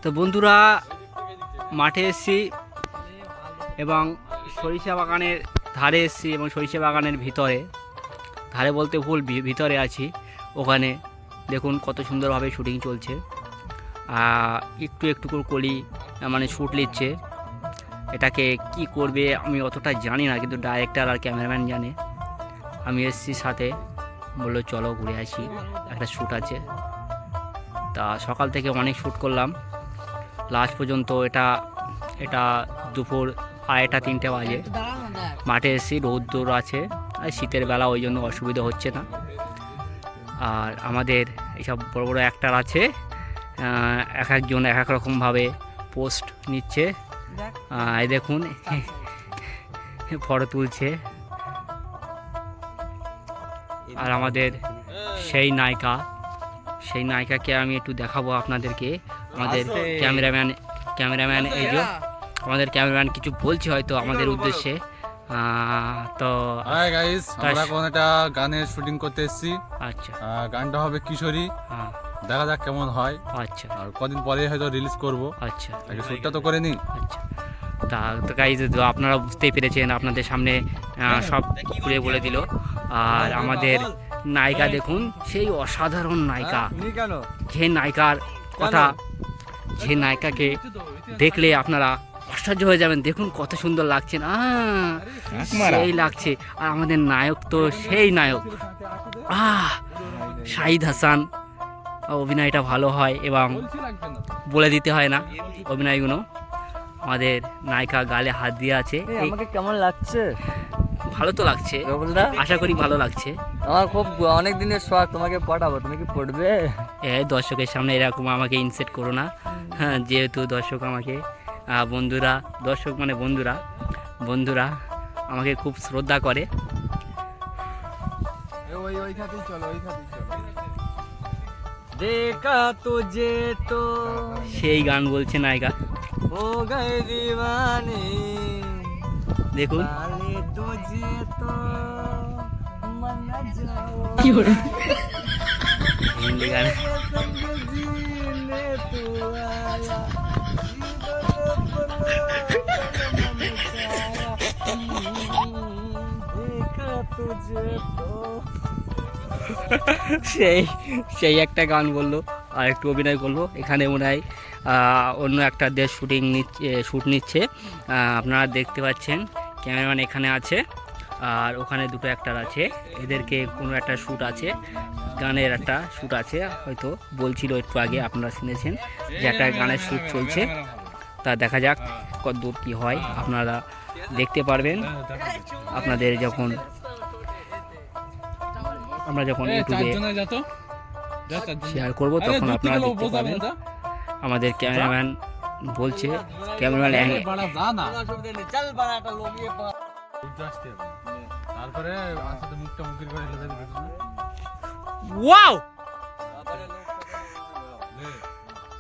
তো বন্ধুরা মাঠে এসেছি এবং সরিষা বাগানের ধারে এসেছি এবং সরিষা বাগানের ভিতরে, ধারে বলতে ভুল, ভিতরে আছি। ওখানে দেখুন কত সুন্দরভাবে শুটিং চলছে। একটু একটু করে কলি মানে শ্যুট নিচ্ছে। এটাকে কি করবে আমি অতটা জানি না, কিন্তু ডাইরেক্টর আর ক্যামেরাম্যান জানে। আমি এসেছি সাথে, বললো চলো ঘুরে আসি, একটা শ্যুট আছে। তা সকাল থেকে অনেক শ্যুট করলাম লাস্ট পর্যন্ত। এটা দুপুর 2:30-3টে বাজে মাঠে এসেছি। রৌদ্র আছে আর শীতের বেলা, ওই জন্য অসুবিধা হচ্ছে না। আর আমাদের এইসব বড় বড় অ্যাক্টর আছে, এক একজন এক এক রকমভাবে পোস্ট নিচ্ছে। এই দেখুন ফটো তুলছে। আর আমাদের সেই নায়িকাকে আমি একটু দেখাবো আপনাদেরকে। আমাদের ক্যামেরাম্যান এই যে আমাদের ক্যামেরাম্যান কিছু বলছে হয়তো আমাদের উদ্দেশ্যে। তো হাই গাইস, আমরা এখন একটা গানের শুটিং করতে এসেছি। আচ্ছা, গানটা হবে কিশোরী। হ্যাঁ, দেখা যাক কেমন হয়। আচ্ছা, আর কদিন পরে হয়তো রিলিজ করব। আচ্ছা, আগে শ্যুটটা তো করে নি। আচ্ছা। তো গাইজ আপনারা বুঝতেই পেরেছেন, আপনাদের সামনে সব ঘুরে বলে দিল। আর আমাদের নায়িকা দেখুন, সেই অসাধারণ নায়িকা। যে নায়িকাকে দেখলে আপনারা আশ্চর্য হয়ে যাবেন। দেখুন কত সুন্দর লাগছে না, সেই লাগছে। আর আমাদের নায়ক তো সেই নায়ক, শাহিদ হাসান। অভিনয়টা ভালো হয় এবং বলে দিতে হয় না অভিনয়গুলো। আমাদের নায়িকা গালে হাত দিয়ে আছে। আমাকে কেমন লাগছে? ভালো তো লাগছে, আশা করি ভালো লাগছে। আমার খুব অনেক দিনের শখ তোমাকে পটাবো, তুমি কি পড়বে? দর্শকের সামনে এরকম আমাকে ইনসেট করো না। হ্যাঁ, যেহেতু দর্শক আমাকে দর্শক মানে বন্ধুরা আমাকে খুব শ্রদ্ধা করে। দেখা তুঝে তো সেই গান বলছে নায়িকা। ও গয়ে দিওয়ানি, দেখুন তুঝে তো মন যাও কি হলো, হিন্দি গান। সেই একটা গান বললো আর একটু অভিনয় করলো। এখানে মনে হয় অন্য একটা দেশ শ্যুট নিচ্ছে। আপনারা দেখতে পাচ্ছেন ক্যামেরাম্যান এখানে আছে আর ওখানে দুটো অ্যাক্টর আছে। এদেরকে কোনো একটা শ্যুট আছে, গানের একটা শ্যুট আছে হয়তো, বলছিল একটু আগে, আপনারা শুনেছেন যে একটা গানের শ্যুট চলছে। তা দেখা যাক কত দূর কী হয়, আপনারা দেখতে পারবেন। আপনাদের আমরা যখন ইউটিউবে শেয়ার করব তখন আপনারা দেখতে পাবেন। আমাদের ক্যামেরাম্যান বলছে, ক্যামেরাম্যান তারপরে মুখটা মুখের করে ওয়াও,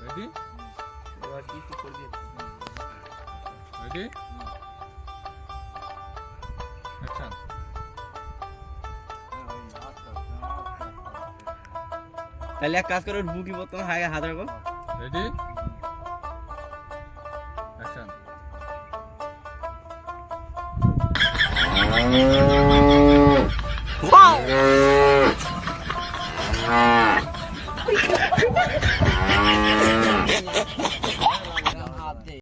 রেডি রেডি অ্যাকশন। তাহলে এক কাজ করো, বুকি বোতল হাত রাখো। Ready action. ওয়াও।